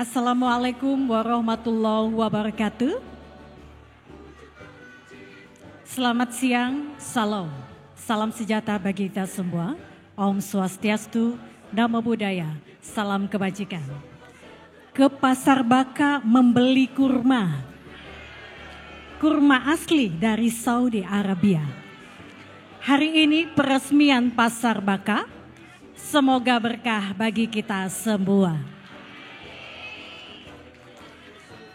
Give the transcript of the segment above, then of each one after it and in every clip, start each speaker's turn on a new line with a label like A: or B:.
A: Assalamualaikum warahmatullahi wabarakatuh. Selamat siang, salam sejahtera bagi kita semua. Om Swastiastu, Namo Buddhaya, salam kebajikan. Ke Pasar Baka membeli kurma asli dari Saudi Arabia. Hari ini peresmian Pasar Baka, semoga berkah bagi kita semua.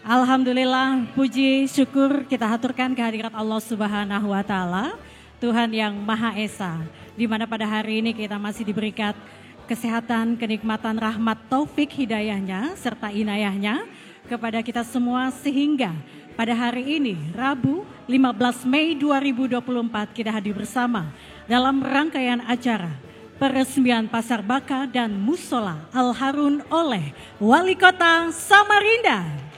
A: Alhamdulillah, puji syukur kita haturkan kehadirat Allah Subhanahu wa Ta'ala, Tuhan yang Maha Esa, di mana pada hari ini kita masih diberikan kesehatan, kenikmatan, rahmat, taufik, hidayahnya, serta inayahnya kepada kita semua, sehingga pada hari ini, Rabu 15 Mei 2024, kita hadir bersama dalam rangkaian acara peresmian Pasar Baka dan Musola Al Harun oleh Wali Kota Samarinda.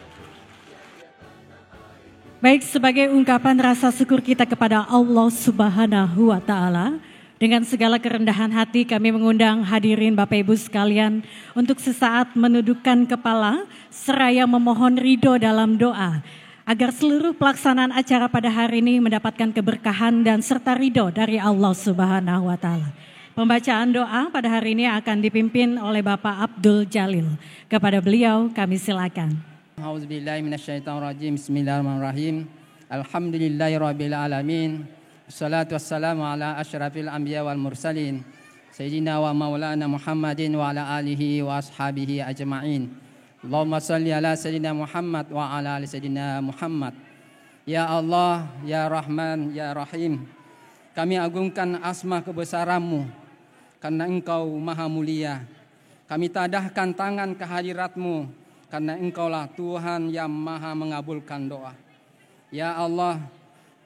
A: Baik, sebagai ungkapan rasa syukur kita kepada Allah Subhanahu wa Ta'ala, dengan segala kerendahan hati kami mengundang hadirin Bapak Ibu sekalian untuk sesaat menundukkan kepala seraya memohon ridho dalam doa agar seluruh pelaksanaan acara pada hari ini mendapatkan keberkahan dan serta ridho dari Allah Subhanahu wa Ta'ala. Pembacaan doa pada hari ini akan dipimpin oleh Bapak Abdul Jalil. Kepada beliau kami silakan.
B: A'udzubillahi minasyaitonirrajim. Bismillahirrahmanirrahim. Alhamdulillahirabbil alamin. Wassalatu wassalamu ala asyrafil anbiya wal mursalin. Sayyidina wa maulana Muhammadin wa ala alihi wa ashabihi ajma'in. Allahumma salli ala sayyidina Muhammad wa ala ali sayyidina Muhammad. Ya Allah, ya Rahman, ya Rahim. Kami agungkan asma kebesaran-Mu karena Engkau maha mulia. Kami tadahkan tangan kehadirat-Mu karena Engkaulah Tuhan yang maha mengabulkan doa. Ya Allah,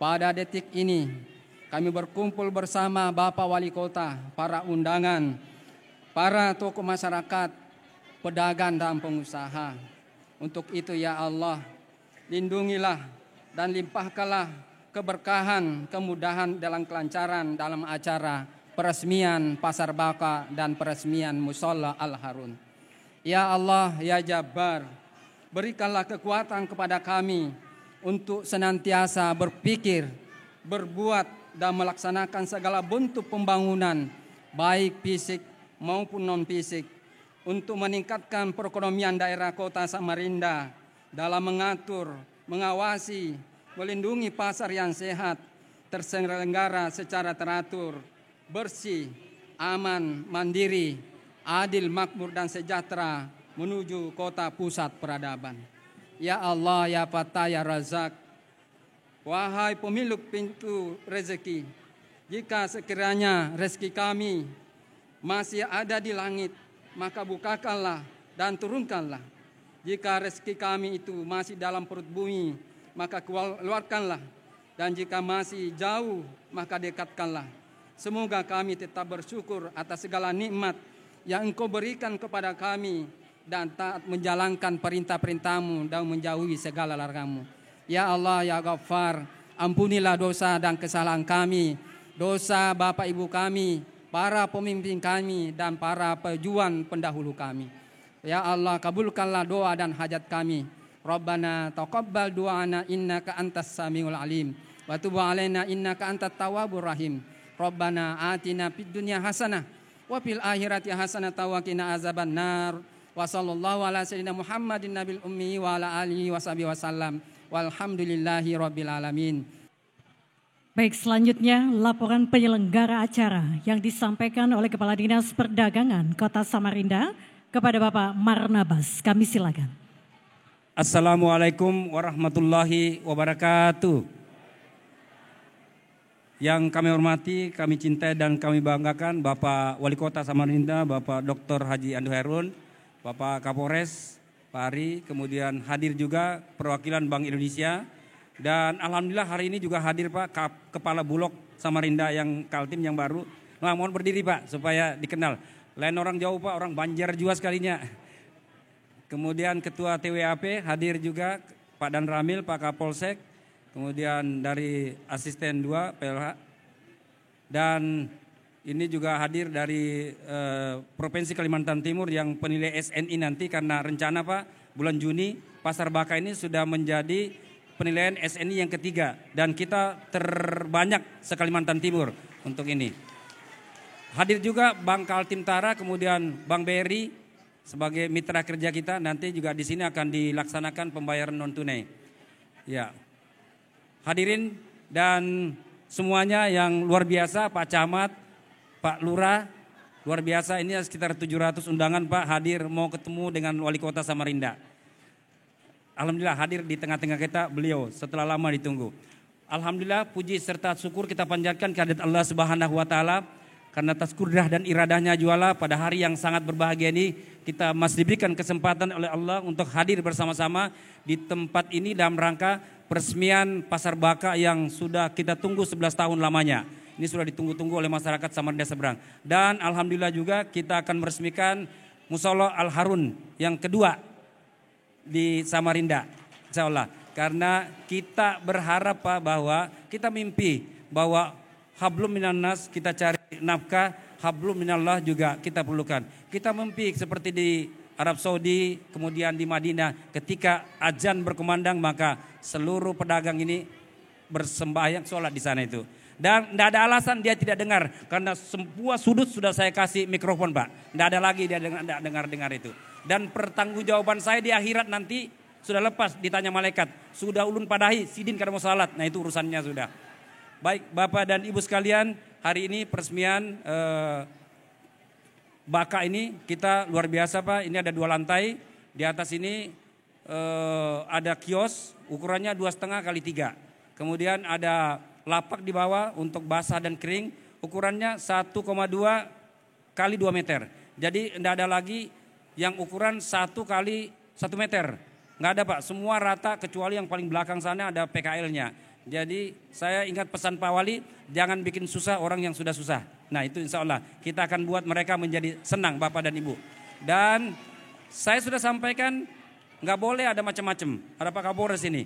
B: pada detik ini kami berkumpul bersama Bapak Wali Kota, para undangan, para tokoh masyarakat, pedagang dan pengusaha. Untuk itu ya Allah, lindungilah dan limpahkanlah keberkahan, kemudahan dalam kelancaran dalam acara peresmian Pasar Baka dan peresmian Musola Al Harun. Ya Allah, ya Jabbar, berikanlah kekuatan kepada kami untuk senantiasa berpikir, berbuat dan melaksanakan segala bentuk pembangunan, baik fisik maupun non-fisik, untuk meningkatkan perekonomian daerah kota Samarinda dalam mengatur, mengawasi, melindungi pasar yang sehat, terselenggara secara teratur, bersih, aman, mandiri, adil, makmur dan sejahtera menuju kota pusat peradaban. Ya Allah, ya Fatah, ya Razak, wahai pemilik pintu rezeki, jika sekiranya rezeki kami masih ada di langit, maka bukakanlah dan turunkanlah. Jika rezeki kami itu masih dalam perut bumi, maka keluarkanlah. Dan jika masih jauh, maka dekatkanlah. Semoga kami tetap bersyukur atas segala nikmat yang Engkau berikan kepada kami dan taat menjalankan perintah-perintah-Mu dan menjauhi segala larangan-Mu. Ya Allah, ya Ghaffar, ampunilah dosa dan kesalahan kami, dosa Bapak Ibu kami, para pemimpin kami dan para pejuang pendahulu kami. Ya Allah, kabulkanlah doa dan hajat kami. Rabbana taqabbal du'ana innaka antas samiul alim wa tub 'alaina innaka antat tawwabur rahim. Rabbana atina fid dunya hasanah wa fil akhirati hasanatan wa qina azabannar. Wa sallallahu ala sayyidina Muhammadin nabil ummi wa ala alihi washabihi wasallam. Walhamdulillahi rabbil alamin.
A: Baik, selanjutnya laporan penyelenggara acara yang disampaikan oleh Kepala Dinas Perdagangan Kota Samarinda kepada Bapak Marnabas. Kami silakan.
C: Assalamualaikum warahmatullahi wabarakatuh. Yang kami hormati, kami cintai dan kami banggakan Bapak Wali Kota Samarinda, Bapak Dr. Haji Andu Herun, Bapak Kapolres, Pak Ari, kemudian hadir juga perwakilan Bank Indonesia. Dan alhamdulillah hari ini juga hadir Pak Kepala Bulog Samarinda yang Kaltim yang baru. Nah, mohon berdiri Pak supaya dikenal. Lain orang jauh Pak, orang Banjar juga sekalinya. Kemudian Ketua TWAP hadir juga Pak Dan Ramil, Pak Kapolsek. Kemudian dari asisten 2 PLH, dan ini juga hadir dari Provinsi Kalimantan Timur yang penilai SNI nanti, karena rencana Pak bulan Juni, Pasar Baka ini sudah menjadi penilaian SNI yang ketiga. Dan kita terbanyak se-Kalimantan Timur untuk ini. Hadir juga Bank Kaltimtara, kemudian Bank BRI sebagai mitra kerja kita. Nanti juga di sini akan dilaksanakan pembayaran non tunai. Ya, hadirin dan semuanya yang luar biasa, Pak Camat, Pak Lurah, luar biasa. Ini sekitar 700 undangan Pak hadir mau ketemu dengan Wali Kota Samarinda. Alhamdulillah hadir di tengah-tengah kita beliau setelah lama ditunggu. Alhamdulillah puji serta syukur kita panjatkan kehadirat Allah Subhanahu wa taala karena atas kudrah dan iradahnya juala pada hari yang sangat berbahagia ini kita masih diberikan kesempatan oleh Allah untuk hadir bersama-sama di tempat ini dalam rangka peresmian Pasar Baka yang sudah kita tunggu 11 tahun lamanya. Ini sudah ditunggu-tunggu oleh masyarakat Samarinda seberang. Dan alhamdulillah juga kita akan meresmikan Mushola Al Harun yang kedua di Samarinda, insya Allah. Karena kita berharap Pak bahwa kita mimpi bahwa hablum minannas kita cari nafkah, hablum minallah juga kita perlukan. Kita mimpi seperti di Arab Saudi, kemudian di Madinah, ketika azan berkumandang maka seluruh pedagang ini bersembahyang sholat di sana itu. Dan tidak ada alasan dia tidak dengar, karena semua sudut sudah saya kasih mikrofon Pak. Tidak ada lagi dia dengar itu. Dan pertanggungjawaban saya di akhirat nanti sudah lepas, ditanya malaikat, sudah ulun padahi, sidin karena mau salat. Nah itu urusannya sudah. Baik Bapak dan Ibu sekalian, hari ini peresmian Baka ini kita luar biasa Pak. Ini ada 2 lantai. Di atas ini ada kios ukurannya 2,5 kali 3. Kemudian ada lapak di bawah untuk basah dan kering. Ukurannya 1,2 kali 2 meter. Jadi tidak ada lagi yang ukuran 1 kali 1 meter. Nggak ada Pak. Semua rata kecuali yang paling belakang sana ada PKL-nya. Jadi saya ingat pesan Pak Wali, jangan bikin susah orang yang sudah susah. Nah itu insya Allah kita akan buat mereka menjadi senang Bapak dan Ibu. Dan saya sudah sampaikan nggak boleh ada macam-macam. Ada Pak Kapolres ini.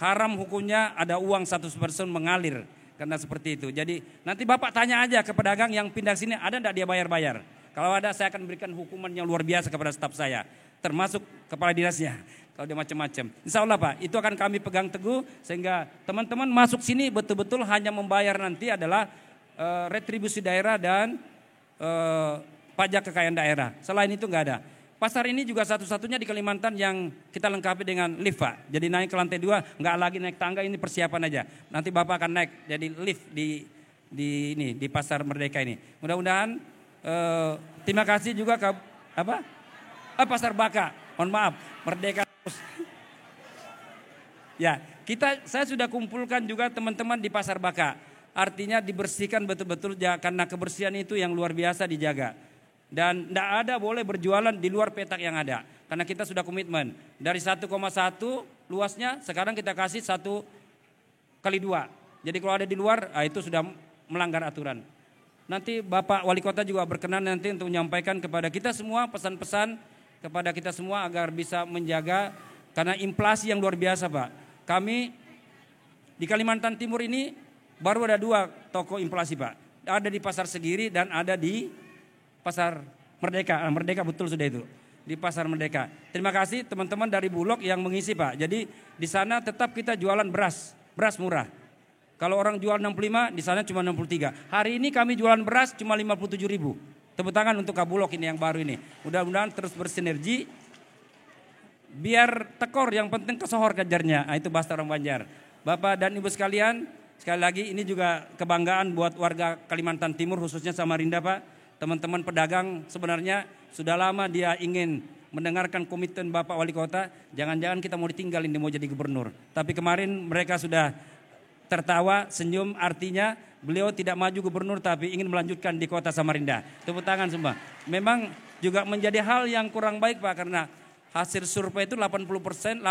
C: Haram hukumnya ada uang 100% mengalir. Karena seperti itu. Jadi nanti Bapak tanya aja ke pedagang yang pindah sini ada enggak dia bayar-bayar. Kalau ada saya akan berikan hukuman yang luar biasa kepada staf saya. Termasuk kepala dinasnya. Kalau dia macam-macam. Insya Allah Pak, itu akan kami pegang teguh sehingga teman-teman masuk sini betul-betul hanya membayar nanti adalah retribusi daerah dan pajak kekayaan daerah. Selain itu nggak ada. Pasar ini juga satu-satunya di Kalimantan yang kita lengkapi dengan lift Pak. Jadi naik ke lantai 2 nggak lagi naik tangga, ini persiapan aja. Nanti Bapak akan naik jadi lift di Pasar Merdeka ini. Mudah-mudahan terima kasih juga ke Pasar Baka. Mohon maaf, Merdeka. Ya, saya sudah kumpulkan juga teman-teman di Pasar Baka. Artinya dibersihkan betul-betul karena kebersihan itu yang luar biasa dijaga. Dan tidak ada boleh berjualan di luar petak yang ada. Karena kita sudah komitmen. Dari 1,1 luasnya sekarang kita kasih 1 kali 2. Jadi kalau ada di luar itu sudah melanggar aturan. Nanti Bapak Wali Kota juga berkenan nanti untuk menyampaikan kepada kita semua pesan-pesan kepada kita semua agar bisa menjaga karena inflasi yang luar biasa Pak. Kami di Kalimantan Timur ini baru ada 2 toko inflasi Pak. Ada di Pasar Segiri dan ada di Pasar Merdeka. Merdeka betul sudah itu. Di Pasar Merdeka. Terima kasih teman-teman dari Bulog yang mengisi Pak. Jadi di sana tetap kita jualan beras murah. Kalau orang jual 65 di sana cuma 63. Hari ini kami jualan beras cuma 57.000. Tepuk tangan untuk Kabulok ini yang baru ini. Mudah-mudahan terus bersinergi. Biar tekor, yang penting kesohor kejarnya. Nah, itu bahasa orang Banjar. Bapak dan Ibu sekalian, sekali lagi ini juga kebanggaan buat warga Kalimantan Timur khususnya Samarinda Pak. Teman-teman pedagang sebenarnya sudah lama dia ingin mendengarkan komitmen Bapak Wali Kota. Jangan-jangan kita mau ditinggalin, dia mau jadi gubernur. Tapi kemarin mereka sudah tertawa, senyum, artinya beliau tidak maju gubernur tapi ingin melanjutkan di kota Samarinda. Tepuk tangan semua. Memang juga menjadi hal yang kurang baik Pak karena hasil survei itu 88%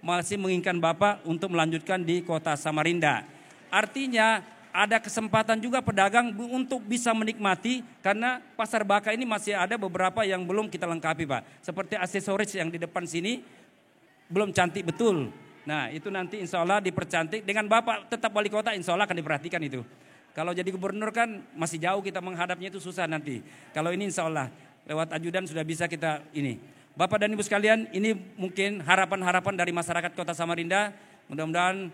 C: masih menginginkan Bapak untuk melanjutkan di kota Samarinda. Artinya ada kesempatan juga pedagang untuk bisa menikmati karena Pasar Baka ini masih ada beberapa yang belum kita lengkapi Pak. Seperti aksesoris yang di depan sini belum cantik betul. Nah itu nanti insya Allah dipercantik dengan Bapak tetap wali kota insya Allah akan diperhatikan itu. Kalau jadi gubernur kan masih jauh kita menghadapnya itu susah nanti. Kalau ini insya Allah lewat ajudan sudah bisa kita ini. Bapak dan Ibu sekalian, ini mungkin harapan-harapan dari masyarakat Kota Samarinda. Mudah-mudahan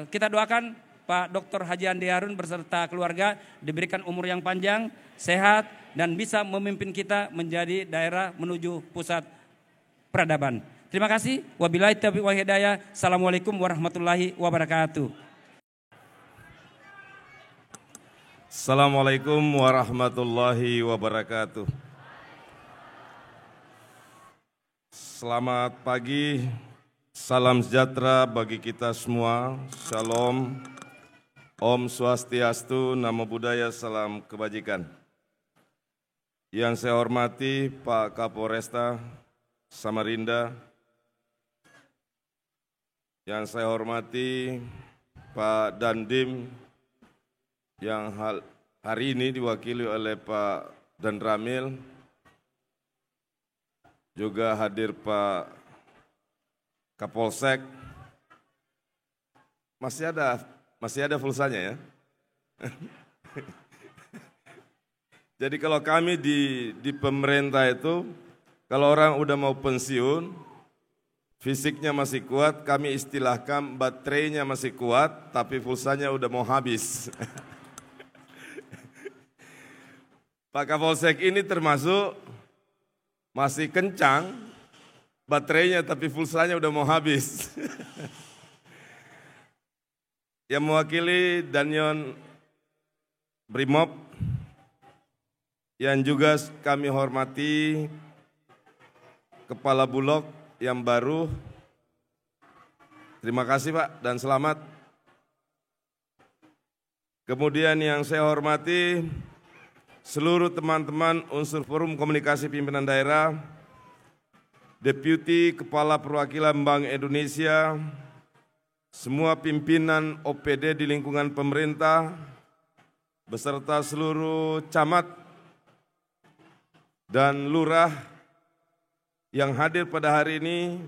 C: kita doakan Pak Dr. Haji Andi Harun beserta keluarga diberikan umur yang panjang, sehat, dan bisa memimpin kita menjadi daerah menuju pusat peradaban. Terima kasih. Wabillahi taufiq wal hidayah. Assalamualaikum warahmatullahi wabarakatuh.
D: Assalamualaikum warahmatullahi wabarakatuh. Selamat pagi, salam sejahtera bagi kita semua. Shalom, Om Swastiastu, Namo Buddhaya, salam kebajikan. Yang saya hormati Pak Kapolresta Samarinda, yang saya hormati Pak Dandim, yang hari ini diwakili oleh Pak Dan Ramil, juga hadir Pak Kapolsek. Masih ada pulsanya ya. Jadi kalau kami di pemerintah itu, kalau orang udah mau pensiun, fisiknya masih kuat, kami istilahkan baterainya masih kuat, tapi pulsanya udah mau habis. Pak Kapolsek ini termasuk masih kencang baterainya, tapi pulsanya udah mau habis. Yang mewakili Danyon Brimob, yang juga kami hormati Kepala Bulog yang baru. Terima kasih Pak dan selamat. Kemudian yang saya hormati seluruh teman-teman unsur Forum Komunikasi Pimpinan Daerah, Deputi Kepala Perwakilan Bank Indonesia, semua pimpinan OPD di lingkungan pemerintah, beserta seluruh camat dan lurah yang hadir pada hari ini,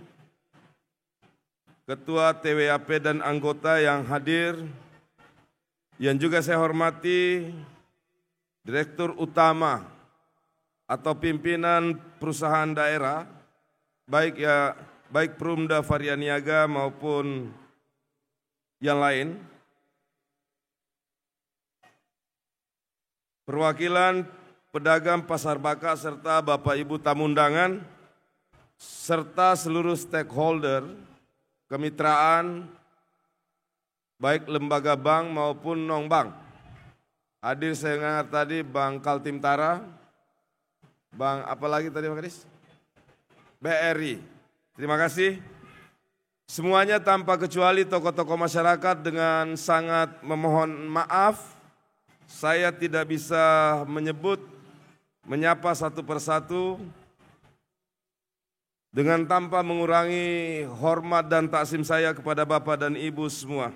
D: Ketua TWAP dan anggota yang hadir, yang juga saya hormati Direktur Utama atau pimpinan perusahaan daerah, baik Perumda Varianiaga maupun yang lain, perwakilan pedagang pasar Baka serta Bapak Ibu tamu undangan, serta seluruh stakeholder kemitraan, baik lembaga bank maupun non-bank. Hadir saya dengar tadi Bank Kaltimtara, Bank apa lagi tadi Pak Kadis? BRI. Terima kasih. Semuanya tanpa kecuali tokoh-tokoh masyarakat, dengan sangat memohon maaf, saya tidak bisa menyapa satu persatu dengan tanpa mengurangi hormat dan takzim saya kepada Bapak dan Ibu semua.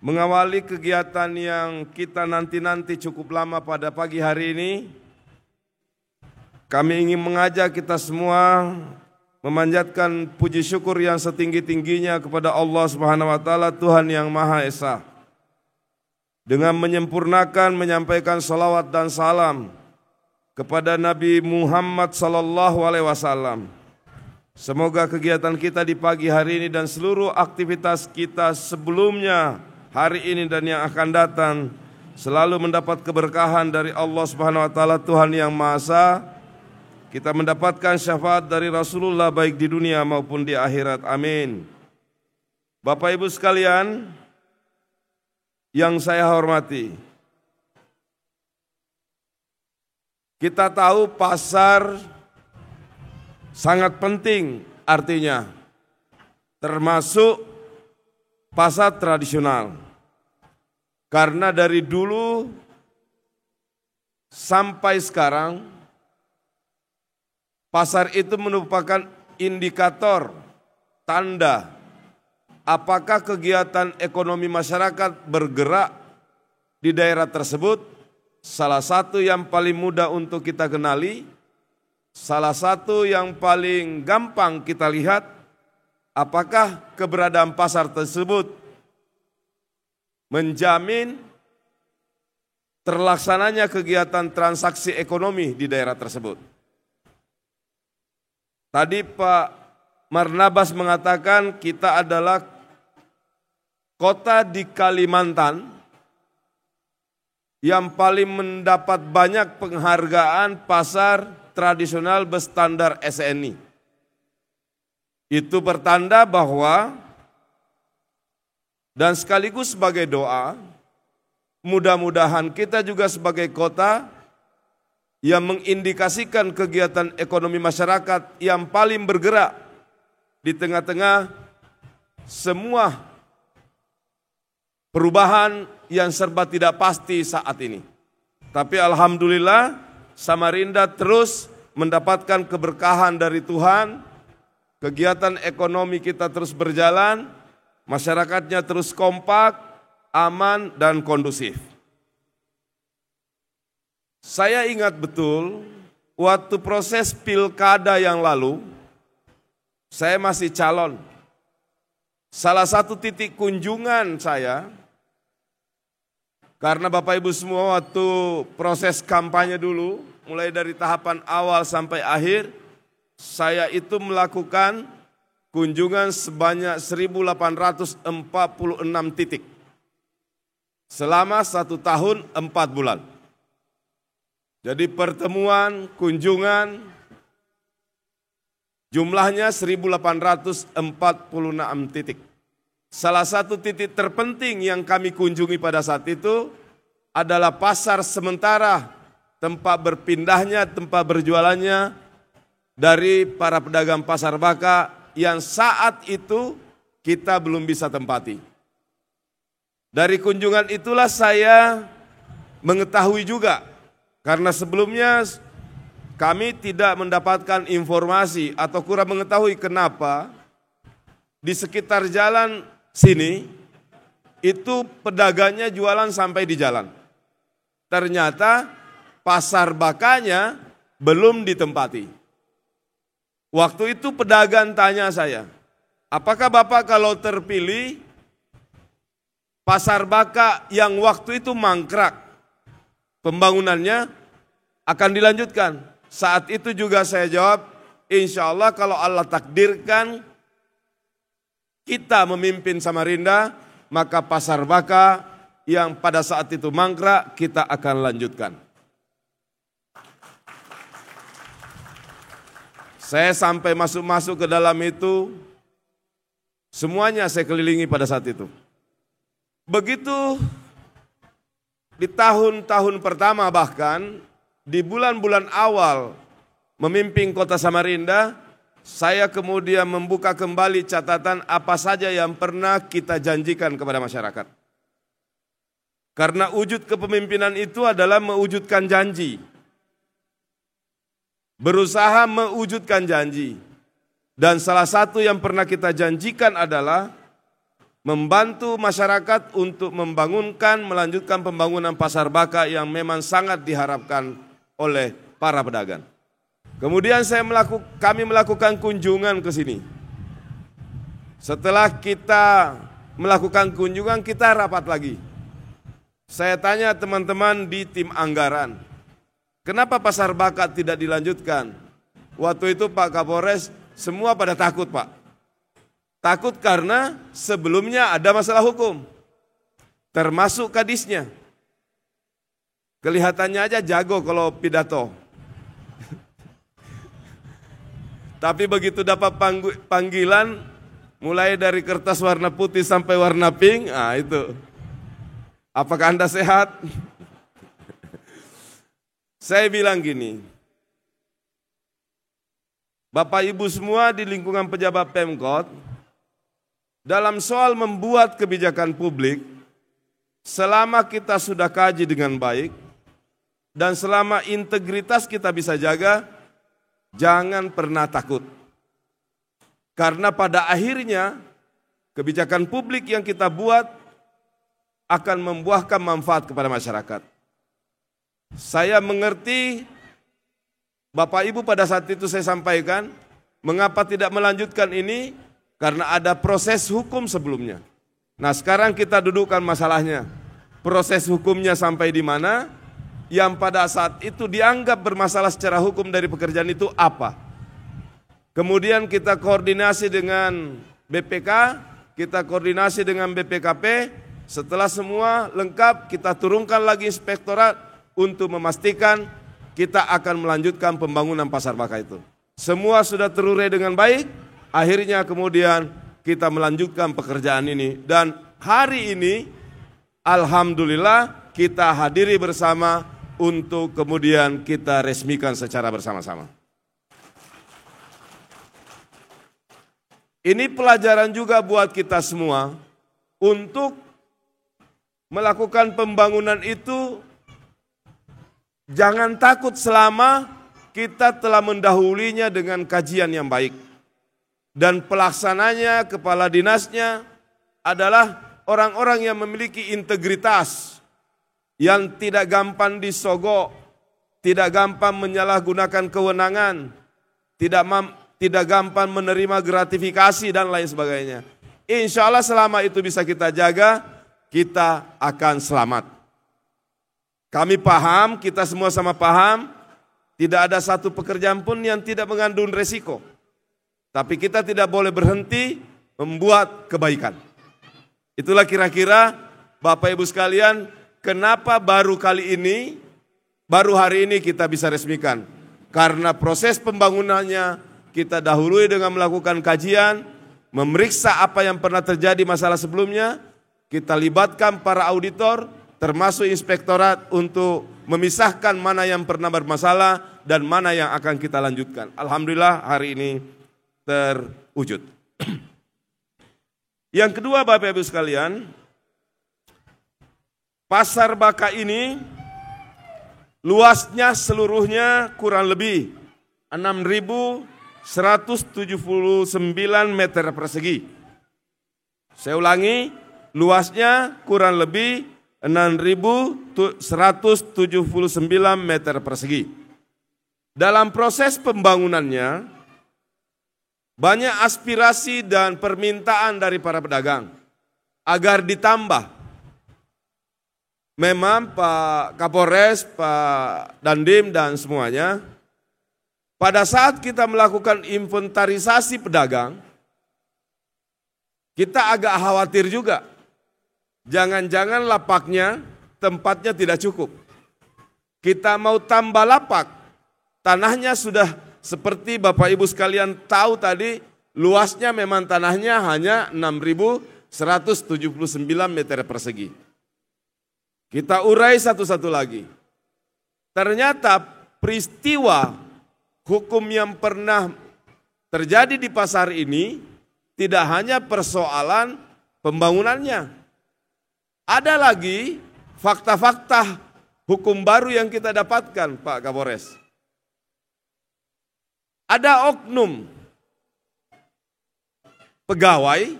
D: Mengawali kegiatan yang kita nanti-nanti cukup lama pada pagi hari ini, kami ingin mengajak kita semua memanjatkan puji syukur yang setinggi-tingginya kepada Allah Subhanahu wa taala, Tuhan yang Maha Esa, dengan menyempurnakan menyampaikan salawat dan salam kepada Nabi Muhammad sallallahu alaihi wasallam. Semoga kegiatan kita di pagi hari ini dan seluruh aktivitas kita sebelumnya, hari ini dan yang akan datang, selalu mendapat keberkahan dari Allah Subhanahu wa taala, Tuhan yang Maha Esa. Kita mendapatkan syafaat dari Rasulullah baik di dunia maupun di akhirat. Amin. Bapak Ibu sekalian yang saya hormati, kita tahu pasar sangat penting artinya, termasuk pasar tradisional. Karena dari dulu sampai sekarang, pasar itu merupakan indikator, tanda apakah kegiatan ekonomi masyarakat bergerak di daerah tersebut. Salah satu yang paling mudah untuk kita kenali, salah satu yang paling gampang kita lihat, apakah keberadaan pasar tersebut menjamin terlaksananya kegiatan transaksi ekonomi di daerah tersebut. Tadi Pak Marnabas mengatakan kita adalah kota di Kalimantan yang paling mendapat banyak penghargaan pasar tradisional berstandar SNI. Itu pertanda bahwa, dan sekaligus sebagai doa, mudah-mudahan kita juga sebagai kota yang mengindikasikan kegiatan ekonomi masyarakat yang paling bergerak di tengah-tengah semua perubahan yang serba tidak pasti saat ini. Tapi alhamdulillah Samarinda terus mendapatkan keberkahan dari Tuhan, kegiatan ekonomi kita terus berjalan, masyarakatnya terus kompak, aman dan kondusif. Saya ingat betul waktu proses pilkada yang lalu, saya masih calon. Salah satu titik kunjungan saya, karena Bapak Ibu semua waktu proses kampanye dulu, mulai dari tahapan awal sampai akhir, saya itu melakukan kunjungan sebanyak 1.846 titik. Selama 1 tahun 4 bulan. Jadi pertemuan, kunjungan, jumlahnya 1.846 titik. Salah satu titik terpenting yang kami kunjungi pada saat itu adalah pasar sementara, tempat berpindahnya, tempat berjualannya dari para pedagang pasar baka yang saat itu kita belum bisa tempati. Dari kunjungan itulah saya mengetahui juga, karena sebelumnya kami tidak mendapatkan informasi atau kurang mengetahui kenapa di sekitar jalan sini itu pedagangnya jualan sampai di jalan. Ternyata pasar bakanya belum ditempati. Waktu itu pedagang tanya saya, apakah Bapak kalau terpilih pasar baka yang waktu itu mangkrak, pembangunannya akan dilanjutkan? Saat itu juga saya jawab, insya Allah kalau Allah takdirkan kita memimpin Samarinda, maka pasar baka yang pada saat itu mangkrak kita akan lanjutkan. Saya sampai masuk-masuk ke dalam itu, semuanya saya kelilingi pada saat itu. Begitu di tahun-tahun pertama bahkan di bulan-bulan awal memimpin kota Samarinda, saya kemudian membuka kembali catatan apa saja yang pernah kita janjikan kepada masyarakat. Karena wujud kepemimpinan itu adalah mewujudkan janji. Berusaha mewujudkan janji. Dan salah satu yang pernah kita janjikan adalah membantu masyarakat untuk membangunkan, melanjutkan pembangunan pasar baka yang memang sangat diharapkan oleh para pedagang. Kemudian kami melakukan kunjungan ke sini. Setelah kita melakukan kunjungan, kita rapat lagi. Saya tanya teman-teman di tim anggaran, kenapa pasar baka tidak dilanjutkan? Waktu itu Pak Kapolres semua pada takut, Pak. Takut karena sebelumnya ada masalah hukum, termasuk kadisnya. Kelihatannya aja jago kalau pidato. Tapi begitu dapat panggilan, mulai dari kertas warna putih sampai warna pink, itu. Apakah Anda sehat? Saya bilang gini, Bapak Ibu semua di lingkungan pejabat Pemkot, dalam soal membuat kebijakan publik, selama kita sudah kaji dengan baik, dan selama integritas kita bisa jaga, jangan pernah takut. Karena pada akhirnya, kebijakan publik yang kita buat akan membuahkan manfaat kepada masyarakat. Saya mengerti, Bapak Ibu pada saat itu saya sampaikan, mengapa tidak melanjutkan ini, karena ada proses hukum sebelumnya. Nah sekarang kita dudukkan masalahnya, proses hukumnya sampai di mana, yang pada saat itu dianggap bermasalah secara hukum dari pekerjaan itu apa? kemudian kita koordinasi dengan BPK, kita koordinasi dengan BPKP. Setelah semua lengkap, kita turunkan lagi inspektorat untuk memastikan kita akan melanjutkan pembangunan Pasar Baka itu. Semua sudah terurai dengan baik, akhirnya kemudian kita melanjutkan pekerjaan ini. Dan hari ini, alhamdulillah kita hadiri bersama untuk kemudian kita resmikan secara bersama-sama. Ini pelajaran juga buat kita semua untuk melakukan pembangunan itu. Jangan takut selama kita telah mendahulinya dengan kajian yang baik. Dan pelaksananya, kepala dinasnya adalah orang-orang yang memiliki integritas, yang tidak gampang disogok, tidak gampang menyalahgunakan kewenangan, tidak gampang menerima gratifikasi dan lain sebagainya. Insya Allah selama itu bisa kita jaga, kita akan selamat. Kami paham, kita semua sama paham, tidak ada satu pekerjaan pun yang tidak mengandung resiko. Tapi kita tidak boleh berhenti membuat kebaikan. Itulah kira-kira Bapak Ibu sekalian, kenapa baru kali ini, baru hari ini kita bisa resmikan. Karena proses pembangunannya kita dahului dengan melakukan kajian, memeriksa apa yang pernah terjadi masalah sebelumnya, kita libatkan para auditor, termasuk inspektorat untuk memisahkan mana yang pernah bermasalah dan mana yang akan kita lanjutkan. Alhamdulillah hari ini terwujud. Yang kedua Bapak Ibu sekalian, Pasar Baka ini luasnya seluruhnya kurang lebih 6.179 meter persegi. Saya ulangi, luasnya kurang lebih 6.179 meter persegi. Dalam proses pembangunannya, banyak aspirasi dan permintaan dari para pedagang agar ditambah. Memang Pak Kapolres, Pak Dandim dan semuanya, pada saat kita melakukan inventarisasi pedagang, kita agak khawatir juga. Jangan-jangan lapaknya, tempatnya tidak cukup. Kita mau tambah lapak, tanahnya sudah seperti Bapak Ibu sekalian tahu tadi, luasnya memang tanahnya hanya 6.179 meter persegi. Kita urai satu-satu lagi. Ternyata peristiwa hukum yang pernah terjadi di pasar ini tidak hanya persoalan pembangunannya. Ada lagi fakta-fakta hukum baru yang kita dapatkan, Pak Kapolres. Ada oknum pegawai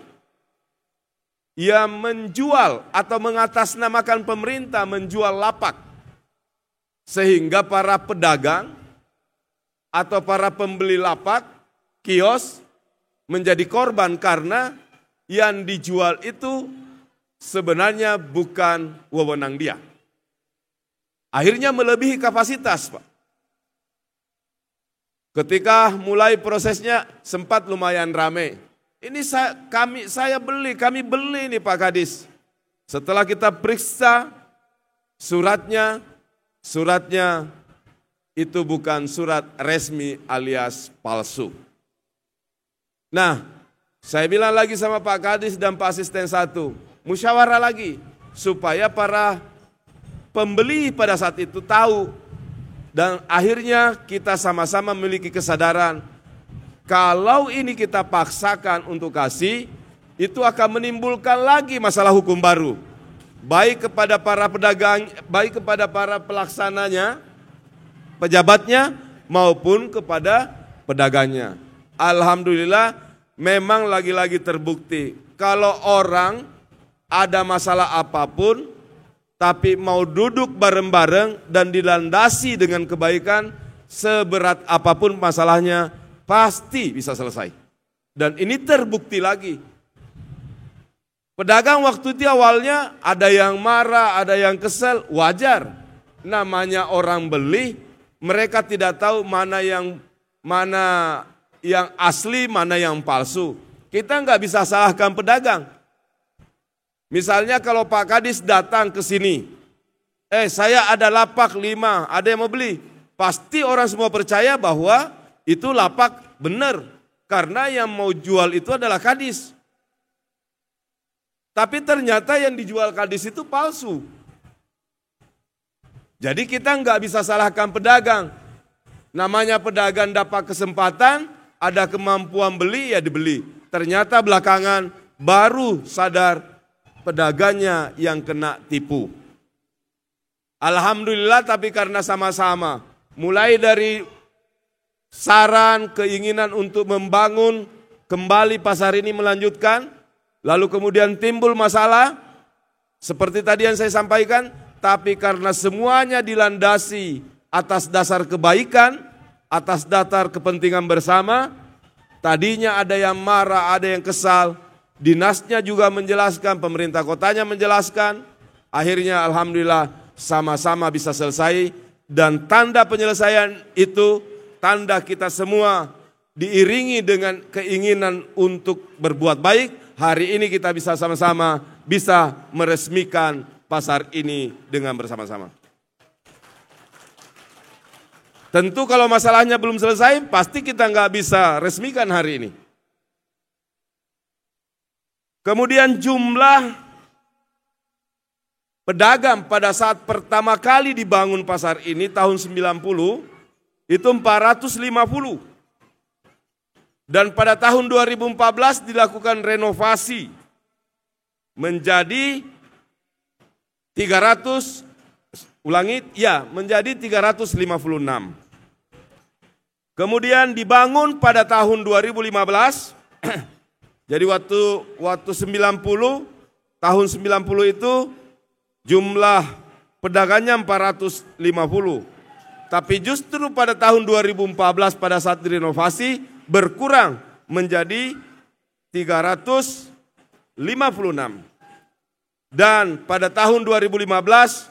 D: yang menjual atau mengatasnamakan pemerintah menjual lapak. Sehingga para pedagang atau para pembeli lapak, kios menjadi korban karena yang dijual itu sebenarnya bukan wewenang dia. Akhirnya melebihi kapasitas, Pak. Ketika mulai prosesnya sempat lumayan ramai. Ini kami beli nih Pak Kadis. Setelah kita periksa suratnya itu bukan surat resmi alias palsu. Nah, saya bilang lagi sama Pak Kadis dan Pak Asisten 1, musyawarah lagi supaya para pembeli pada saat itu tahu. Dan akhirnya kita sama-sama memiliki kesadaran, kalau ini kita paksakan untuk kasih, itu akan menimbulkan lagi masalah hukum baru. Baik kepada para pedagang, baik kepada para pelaksananya, pejabatnya, maupun kepada pedagangnya. Alhamdulillah memang lagi-lagi terbukti, kalau orang ada masalah apapun, tapi mau duduk bareng-bareng dan dilandasi dengan kebaikan, seberat apapun masalahnya pasti bisa selesai. Dan ini terbukti lagi. Pedagang waktu itu awalnya ada yang marah, ada yang kesel, wajar. Namanya orang beli, mereka tidak tahu mana yang asli, mana yang palsu. Kita nggak bisa salahkan pedagang. Misalnya kalau Pak Kadis datang ke sini, saya ada lapak 5, ada yang mau beli. Pasti orang semua percaya bahwa itu lapak benar. Karena yang mau jual itu adalah Kadis. Tapi ternyata yang dijual Kadis itu palsu. Jadi kita nggak bisa salahkan pedagang. Namanya pedagang dapat kesempatan, ada kemampuan beli ya dibeli. Ternyata belakangan baru sadar pedagangnya yang kena tipu. Alhamdulillah, tapi karena sama-sama, mulai dari saran, keinginan untuk membangun kembali pasar ini melanjutkan, lalu kemudian timbul masalah, seperti tadi yang saya sampaikan, tapi karena semuanya dilandasi atas dasar kebaikan, atas dasar kepentingan bersama, tadinya ada yang marah, ada yang kesal, dinasnya juga menjelaskan, pemerintah kotanya menjelaskan, akhirnya alhamdulillah sama-sama bisa selesai, dan tanda penyelesaian itu, tanda kita semua diiringi dengan keinginan untuk berbuat baik. Hari ini kita bisa sama-sama bisa meresmikan pasar ini dengan bersama-sama. Tentu kalau masalahnya belum selesai, pasti kita nggak bisa resmikan hari ini. Kemudian jumlah pedagang pada saat pertama kali dibangun pasar ini tahun 90 itu 450. Dan pada tahun 2014 dilakukan renovasi menjadi 356. Kemudian dibangun pada tahun 2015. Jadi waktu 90, tahun 90 itu jumlah pedagangnya 450. Tapi justru pada tahun 2014 pada saat direnovasi berkurang menjadi 356. Dan pada tahun 2015,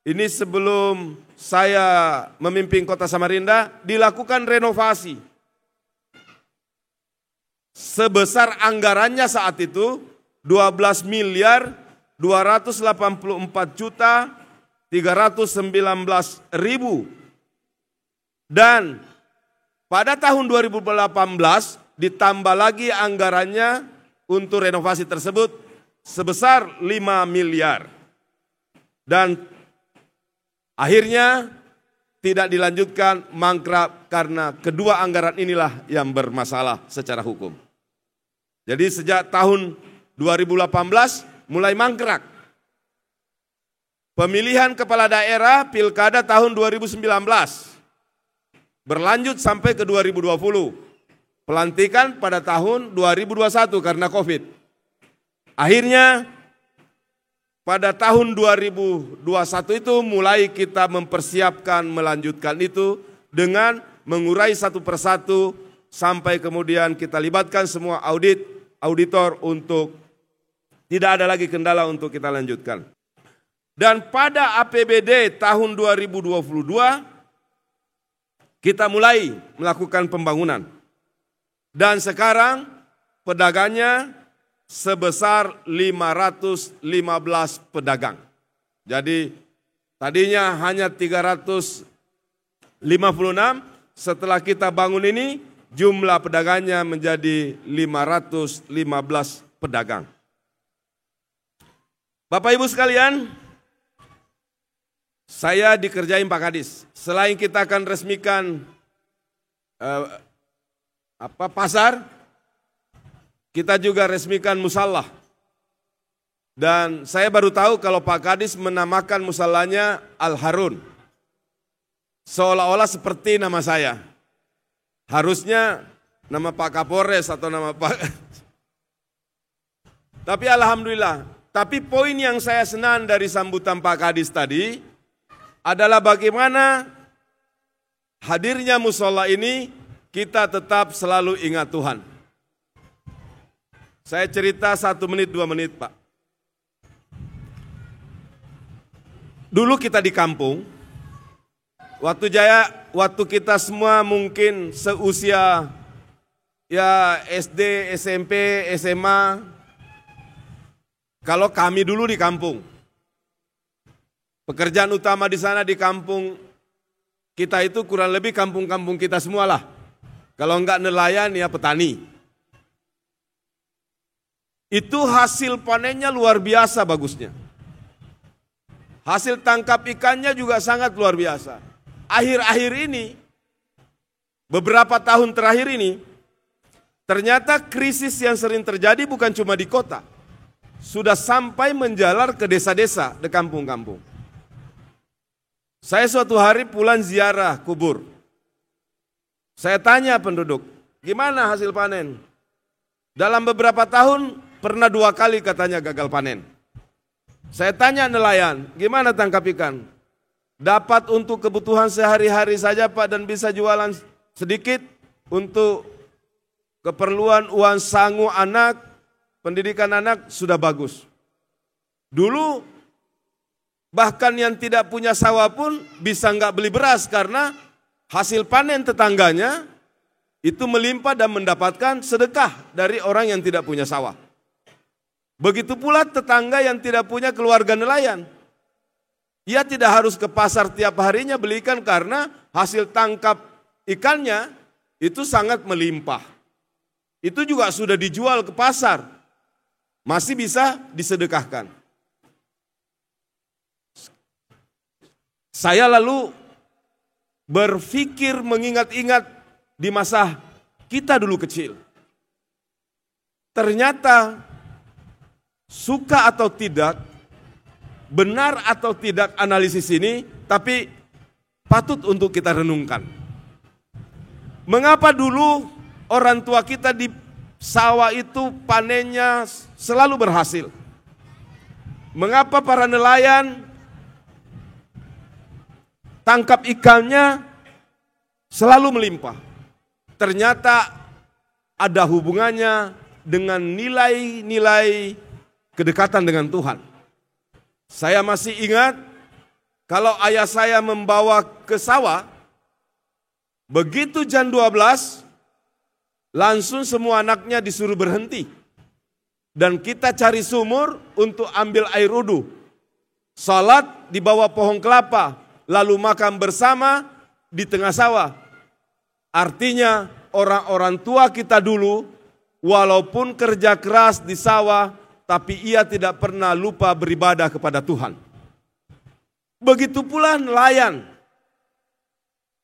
D: ini sebelum saya memimpin Kota Samarinda, dilakukan renovasi. Sebesar anggarannya saat itu 12 miliar 284 juta 319 ribu. Dan pada tahun 2018 ditambah lagi anggarannya untuk renovasi tersebut sebesar 5 miliar. Dan akhirnya tidak dilanjutkan, mangkrak karena kedua anggaran inilah yang bermasalah secara hukum. Jadi sejak tahun 2018 mulai mangkrak. Pemilihan kepala daerah pilkada tahun 2019 berlanjut sampai ke 2020. Pelantikan pada tahun 2021 karena Covid. Akhirnya pada tahun 2021 itu mulai kita mempersiapkan melanjutkan itu dengan mengurai satu persatu sampai kemudian kita libatkan semua auditor untuk tidak ada lagi kendala untuk kita lanjutkan. Dan pada APBD tahun 2022 kita mulai melakukan pembangunan. Dan sekarang pedagangnya sebesar 515 pedagang. Jadi tadinya hanya 356, setelah kita bangun ini jumlah pedagangnya menjadi 515 pedagang. Bapak Ibu sekalian, saya dikerjain Pak Kadis. Selain kita akan resmikan pasar, kita juga resmikan musallah. Dan saya baru tahu kalau Pak Kadis menamakan musallahnya Al-Harun. Seolah-olah seperti nama saya. Harusnya nama Pak Kapolres atau nama Pak. Tapi alhamdulillah. Tapi poin yang saya senang dari sambutan Pak Kadis tadi adalah bagaimana hadirnya musholla ini kita tetap selalu ingat Tuhan. Saya cerita 1 menit 2 menit Pak. Dulu kita di kampung, waktu kita semua mungkin seusia ya SD, SMP, SMA. Kalau kami dulu di kampung, pekerjaan utama di sana di kampung kita itu kurang lebih kampung-kampung kita semualah. Kalau enggak nelayan ya petani. Itu hasil panennya luar biasa bagusnya. Hasil tangkap ikannya juga sangat luar biasa. Akhir-akhir ini, beberapa tahun terakhir ini, ternyata krisis yang sering terjadi bukan cuma di kota. Sudah sampai menjalar ke desa-desa, di kampung-kampung. Saya suatu hari pulang ziarah kubur. Saya tanya penduduk, gimana hasil panen? Dalam beberapa tahun, pernah 2 kali katanya gagal panen. Saya tanya nelayan, gimana tangkap ikan? Dapat untuk kebutuhan sehari-hari saja Pak dan bisa jualan sedikit untuk keperluan uang sangu anak, pendidikan anak sudah bagus. Dulu bahkan yang tidak punya sawah pun bisa nggak beli beras karena hasil panen tetangganya itu melimpah dan mendapatkan sedekah dari orang yang tidak punya sawah. Begitu pula tetangga yang tidak punya keluarga nelayan. Ia tidak harus ke pasar tiap harinya beli ikan karena hasil tangkap ikannya itu sangat melimpah. Itu juga sudah dijual ke pasar. Masih bisa disedekahkan. Saya lalu berpikir mengingat-ingat di masa kita dulu kecil. Ternyata suka atau tidak, benar atau tidak analisis ini, tapi patut untuk kita renungkan. Mengapa dulu orang tua kita di sawah itu panennya selalu berhasil? Mengapa para nelayan tangkap ikannya selalu melimpah? Ternyata ada hubungannya dengan nilai-nilai kedekatan dengan Tuhan. Saya masih ingat kalau ayah saya membawa ke sawah, begitu jam 12, langsung semua anaknya disuruh berhenti. Dan kita cari sumur untuk ambil air wudhu. Salat di bawah pohon kelapa, lalu makan bersama di tengah sawah. Artinya orang-orang tua kita dulu, walaupun kerja keras di sawah, tapi ia tidak pernah lupa beribadah kepada Tuhan. Begitu pula nelayan.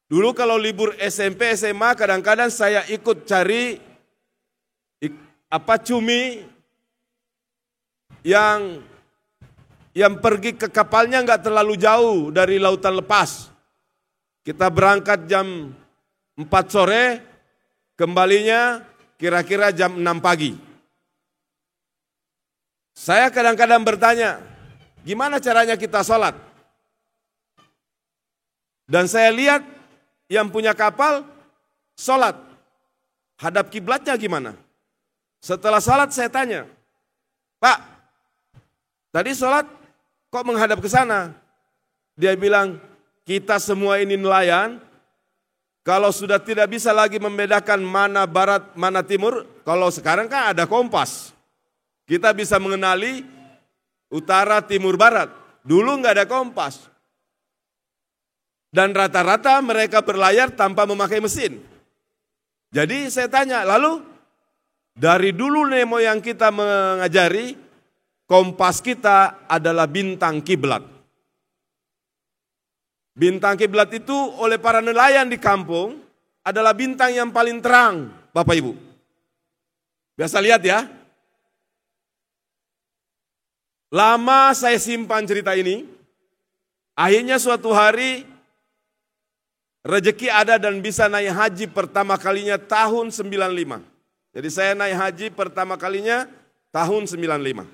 D: Dulu kalau libur SMP, SMA, kadang-kadang saya ikut cari cumi yang pergi ke kapalnya nggak terlalu jauh dari lautan lepas. Kita berangkat jam 4 sore, kembalinya kira-kira jam 6 pagi. Saya kadang-kadang bertanya, gimana caranya kita sholat? Dan saya lihat yang punya kapal sholat, hadap kiblatnya gimana? Setelah sholat saya tanya, Pak, tadi sholat kok menghadap ke sana? Dia bilang, kita semua ini nelayan, kalau sudah tidak bisa lagi membedakan mana barat, mana timur, kalau sekarang kan ada kompas. Kita bisa mengenali utara, timur, barat. Dulu nggak ada kompas. Dan rata-rata mereka berlayar tanpa memakai mesin. Jadi saya tanya, lalu dari dulu nenek moyang kita mengajari, kompas kita adalah bintang kiblat. Bintang kiblat itu oleh para nelayan di kampung adalah bintang yang paling terang, Bapak Ibu. Biasa lihat ya. Lama saya simpan cerita ini, akhirnya suatu hari rezeki ada dan bisa naik haji pertama kalinya tahun 95. Jadi saya naik haji pertama kalinya tahun 95.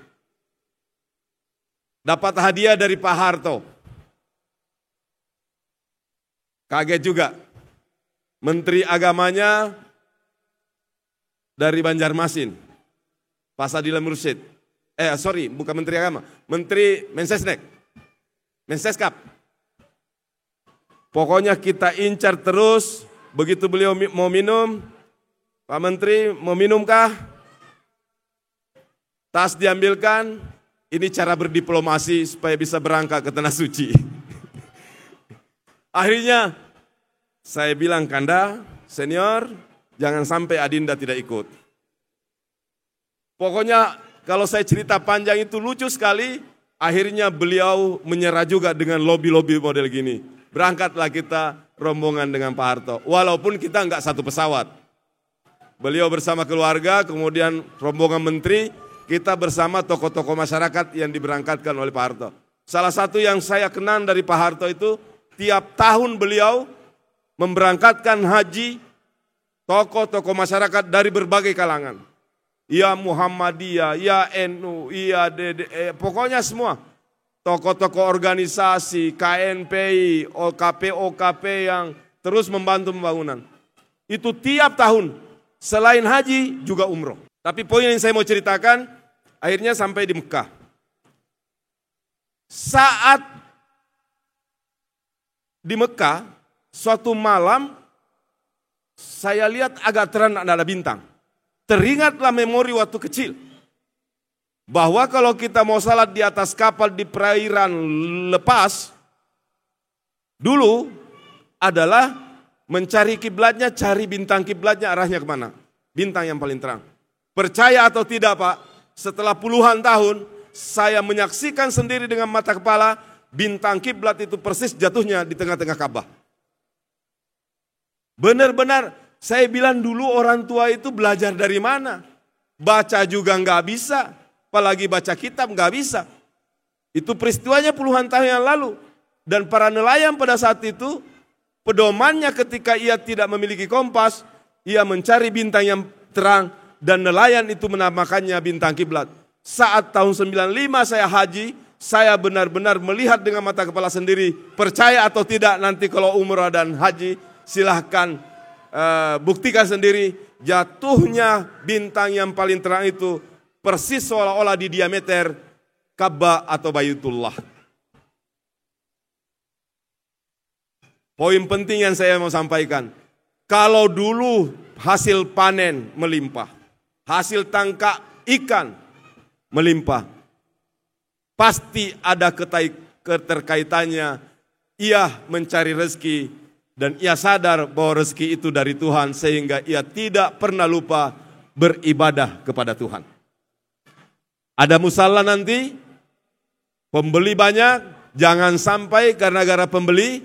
D: Dapat hadiah dari Pak Harto. Kaget juga, Menteri Agamanya dari Banjarmasin, Pak Sadila Mursyid. Bukan Menteri Agama, Menteri Menseskap. Pokoknya kita incar terus, begitu beliau mau minum, Pak Menteri mau minumkah? Tas diambilkan, ini cara berdiplomasi supaya bisa berangkat ke Tanah Suci. Akhirnya saya bilang, Kanda, senior, jangan sampai Adinda tidak ikut. Pokoknya kalau saya cerita panjang itu lucu sekali, akhirnya beliau menyerah juga dengan lobby-lobby model gini. Berangkatlah kita rombongan dengan Pak Harto, walaupun kita enggak satu pesawat. Beliau bersama keluarga, kemudian rombongan menteri, kita bersama tokoh-tokoh masyarakat yang diberangkatkan oleh Pak Harto. Salah satu yang saya kenal dari Pak Harto itu, tiap tahun beliau memberangkatkan haji tokoh-tokoh masyarakat dari berbagai kalangan. Ya Muhammadiyah, ya NU, ya DDE, pokoknya semua. Tokoh-tokoh organisasi, KNPI, OKP yang terus membantu pembangunan. Itu tiap tahun, selain haji juga umroh. Tapi poin yang saya mau ceritakan, akhirnya sampai di Mekah. Saat di Mekah, suatu malam, saya lihat agak terang ada bintang. Teringatlah memori waktu kecil. Bahwa kalau kita mau salat di atas kapal di perairan lepas, dulu adalah mencari kiblatnya, cari bintang kiblatnya arahnya kemana. Bintang yang paling terang. Percaya atau tidak Pak, setelah puluhan tahun, saya menyaksikan sendiri dengan mata kepala, bintang kiblat itu persis jatuhnya di tengah-tengah Ka'bah. Benar-benar, saya bilang dulu orang tua itu belajar dari mana? Baca juga nggak bisa, apalagi baca kitab nggak bisa. Itu peristiwanya puluhan tahun yang lalu. Dan para nelayan pada saat itu, pedomannya ketika ia tidak memiliki kompas, ia mencari bintang yang terang, dan nelayan itu menamakannya bintang kiblat. Saat tahun 95 saya haji, saya benar-benar melihat dengan mata kepala sendiri. Percaya atau tidak nanti kalau umrah dan haji, silahkan buktikan sendiri. Jatuhnya bintang yang paling terang itu persis seolah-olah di diameter Ka'bah atau Baitullah. Poin penting yang saya mau sampaikan. Kalau dulu hasil panen melimpah, hasil tangkap ikan melimpah, pasti ada keterkaitannya. Ia mencari rezeki dan ia sadar bahwa rezeki itu dari Tuhan sehingga ia tidak pernah lupa beribadah kepada Tuhan. Ada musalla nanti, pembeli banyak, jangan sampai karena gara pembeli,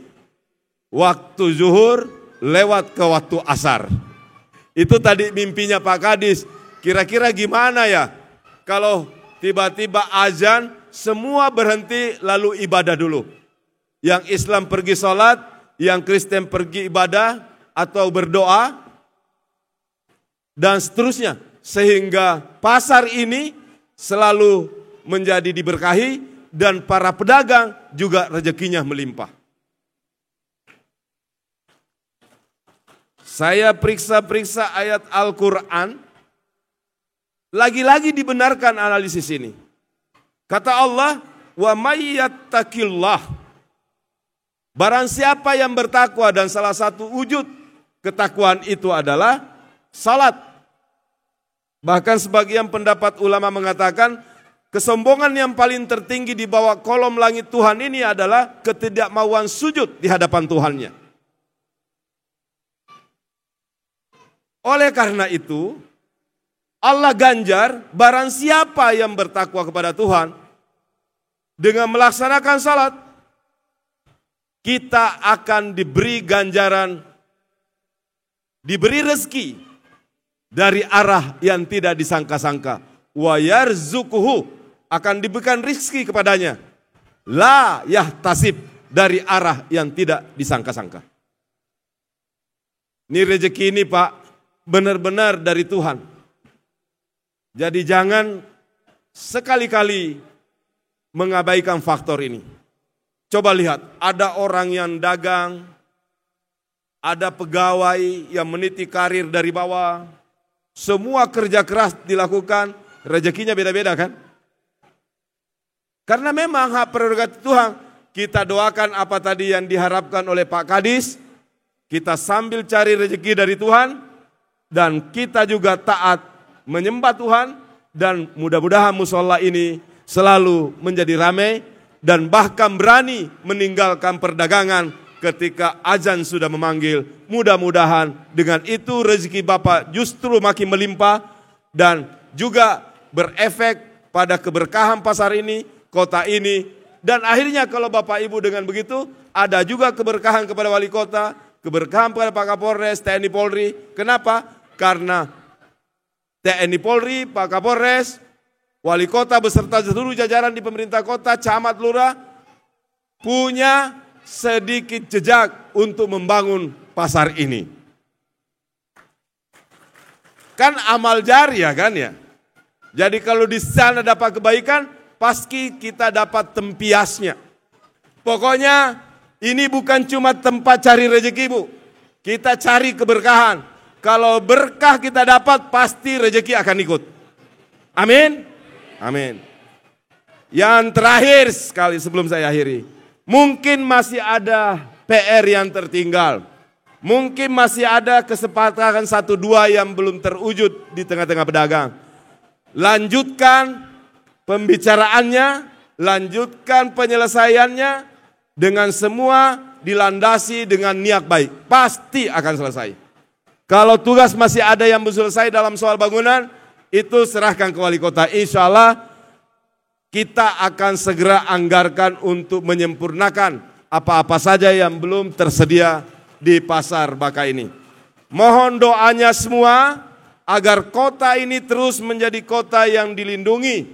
D: waktu zuhur lewat ke waktu asar. Itu tadi mimpinya Pak Kadis, kira-kira gimana ya kalau tiba-tiba azan, semua berhenti lalu ibadah dulu. Yang Islam pergi sholat, yang Kristen pergi ibadah atau berdoa, dan seterusnya. Sehingga pasar ini selalu menjadi diberkahi dan para pedagang juga rezekinya melimpah. Saya periksa-periksa ayat Al-Quran, lagi-lagi dibenarkan analisis ini. Kata Allah, wa may yattaqillah, barang siapa yang bertakwa, dan salah satu wujud ketakwaan itu adalah salat. Bahkan sebagian pendapat ulama mengatakan, kesombongan yang paling tertinggi di bawah kolom langit Tuhan ini adalah ketidakmauan sujud di hadapan Tuhannya. Oleh karena itu, Allah ganjar barang siapa yang bertakwa kepada Tuhan dengan melaksanakan salat, kita akan diberi ganjaran, diberi rezeki dari arah yang tidak disangka-sangka. Wa yarzuquhu, akan diberikan rezeki kepadanya. La yahtasib, dari arah yang tidak disangka-sangka. Ini rezeki ini Pak, benar-benar dari Tuhan. Jadi jangan sekali-kali mengabaikan faktor ini. Coba lihat, ada orang yang dagang, ada pegawai yang meniti karir dari bawah, semua kerja keras dilakukan, rezekinya beda-beda kan? Karena memang hak prerogatif Tuhan, kita doakan apa tadi yang diharapkan oleh Pak Kadis, kita sambil cari rezeki dari Tuhan, dan kita juga taat menyembah Tuhan, dan mudah-mudahan musola ini selalu menjadi ramai dan bahkan berani meninggalkan perdagangan ketika azan sudah memanggil. Mudah-mudahan dengan itu rezeki Bapak justru makin melimpah dan juga berefek pada keberkahan pasar ini, kota ini. Dan akhirnya kalau Bapak Ibu dengan begitu, ada juga keberkahan kepada wali kota, keberkahan kepada Pak Kapolres, TNI Polri. Kenapa? Karena TNI Polri, Pak Kapolres, wali kota beserta seluruh jajaran di pemerintah kota, camat, lurah, punya sedikit jejak untuk membangun pasar ini. Kan amal jariah kan ya. Jadi kalau di sana dapat kebaikan, pasti kita dapat tempiasnya. Pokoknya ini bukan cuma tempat cari rezeki, Bu. Kita cari keberkahan. Kalau berkah kita dapat, pasti rezeki akan ikut. Amin. Amin. Yang terakhir sekali sebelum saya akhiri. Mungkin masih ada PR yang tertinggal. Mungkin masih ada kesepakatan 1-2 yang belum terwujud di tengah-tengah pedagang. Lanjutkan pembicaraannya, lanjutkan penyelesaiannya dengan semua dilandasi dengan niat baik. Pasti akan selesai. Kalau tugas masih ada yang belum selesai dalam soal bangunan, itu serahkan ke wali kota. Insya Allah kita akan segera anggarkan untuk menyempurnakan apa-apa saja yang belum tersedia di pasar Baka ini. Mohon doanya semua agar kota ini terus menjadi kota yang dilindungi,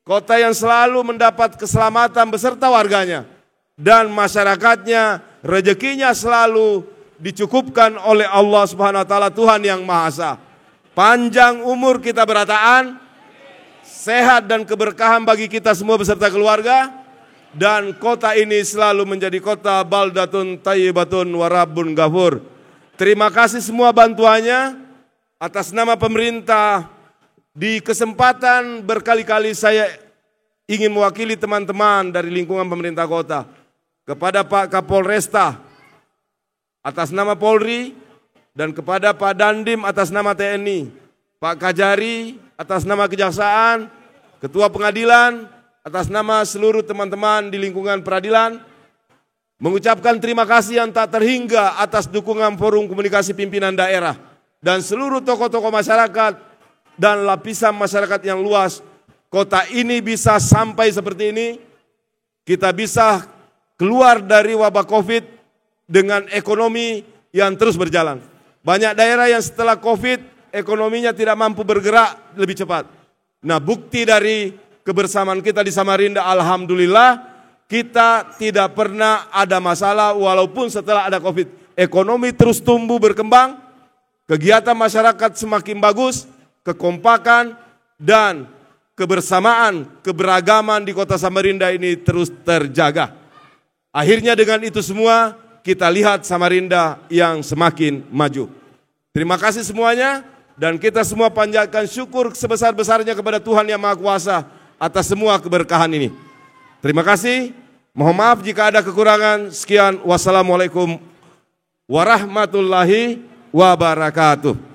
D: kota yang selalu mendapat keselamatan beserta warganya, dan masyarakatnya rezekinya selalu dicukupkan oleh Allah Subhanahu wa taala, Tuhan yang Maha Esa. Panjang umur kita berataan, sehat dan keberkahan bagi kita semua beserta keluarga, dan kota ini selalu menjadi kota baldatun thayyibatun wa rabbun ghafur. Terima kasih semua bantuannya. Atas nama pemerintah, di kesempatan berkali-kali saya ingin mewakili teman-teman dari lingkungan pemerintah kota. Kepada Pak Kapolresta atas nama Polri, dan kepada Pak Dandim atas nama TNI, Pak Kajari atas nama Kejaksaan, Ketua Pengadilan atas nama seluruh teman-teman di lingkungan peradilan, mengucapkan terima kasih yang tak terhingga atas dukungan Forum Komunikasi Pimpinan Daerah dan seluruh tokoh-tokoh masyarakat dan lapisan masyarakat yang luas. Kota ini bisa sampai seperti ini, kita bisa keluar dari wabah COVID dengan ekonomi yang terus berjalan. Banyak daerah yang setelah COVID ekonominya tidak mampu bergerak lebih cepat. Nah, bukti dari kebersamaan kita di Samarinda, alhamdulillah kita tidak pernah ada masalah walaupun setelah ada COVID. Ekonomi terus tumbuh berkembang, kegiatan masyarakat semakin bagus, kekompakan dan kebersamaan, keberagaman di kota Samarinda ini terus terjaga. Akhirnya dengan itu semua kita lihat Samarinda yang semakin maju. Terima kasih semuanya, dan kita semua panjatkan syukur sebesar-besarnya kepada Tuhan yang Maha Kuasa atas semua keberkahan ini. Terima kasih, mohon maaf jika ada kekurangan. Sekian, wassalamualaikum warahmatullahi wabarakatuh.